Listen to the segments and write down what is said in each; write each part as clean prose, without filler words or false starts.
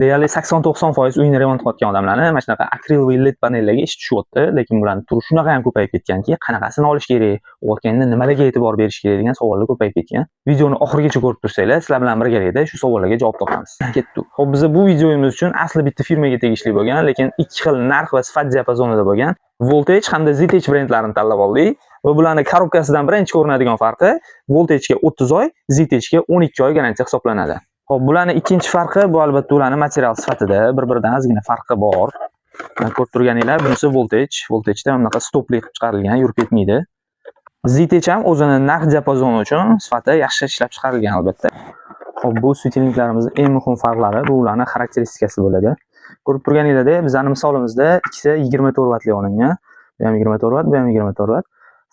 Deyarli 80-90% uyini remont qilayotgan odamlarni mana shunaqa akril va led panellarga ish tushyapti, lekin bularning turi shunaqa ham ko'payib ketganki, qanaqasini olish kerak, o'tganda nimalarga e'tibor berish kerak degan savollar ko'payib ketgan. Videoni oxirigacha ko'rib tursanglar, sizlar bilan birgalikda shu savollarga javob topamiz. Ketdik. Xo'p, biz bu videomiz uchun asli bitta firmaga tegishli bo'lgan, lekin ikki xil narx va sifat diapazonida bo'lgan Voltage hamda Ztech brendlarini tanlab oldik. Va bularning korobkasidan birinchi ko'rinadigan farqi Voltagega 30 oy, Ztechga 12 oy garantiya hisoblanadi. Xo'p, bularning ikkinchi farqi bu albatta ularning material sifatida bir-biridan ozgina farqi bor. Ko'rib turganinglar, bunisi Voltageda bunaqa stopli qilib chiqarilgan, yurib ketmaydi. Ztech ham o'zining narx diapazoni uchun sifati yaxshi ishlab chiqarilgan albatta. Xo'p, bu svetilniklarimizning eng muhim farqlari bu ularning xarakteristikasi bo'ladi. Ko'rib turganinglardek, bizning misolimizda ikkisi 24 vatli olingan. Bu ham 24 vat, bu ham 24 vat.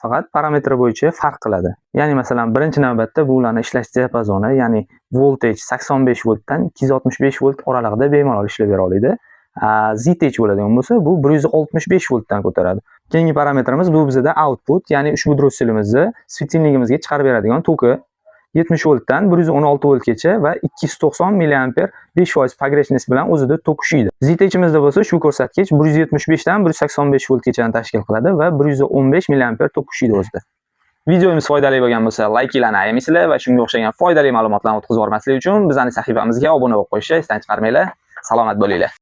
Faqat parametri bo'yicha farq qiladi. Ya'ni masalan, birinchi navbatda bu ularning ishlash diapazoni, ya'ni voltage 85 voltdan 265 volt oralig'ida bemalol ishlab bera oladi. Ztech bo'ladigan bo'lsa, bu 165 voltdan ko'taradi. Keyingi parametrimiz bu bizda output, ya'ni ushbu drosselimizni svetilnigimizga chiqarib beradigan toki 70 voltdan 116 voltgacha va 290 mA 5% pogreshность bilan o'zida tok ushiydi. Ztechimizda bo'lsa shu ko'rsatkich 175 dan 185 voltgacha tashkil qiladi va 115 mA tok ushiydi o'zida. Videomiz foydali bo'lgan bo'lsa, like-larni ayamaysizlar va shunga o'xshagan foydali ma'lumotlarni o'tkazib yubormaslik uchun bizning sahifamizga obuna bo'lib qo'yishni esdan chiqarmanglar. Salomat bo'linglar.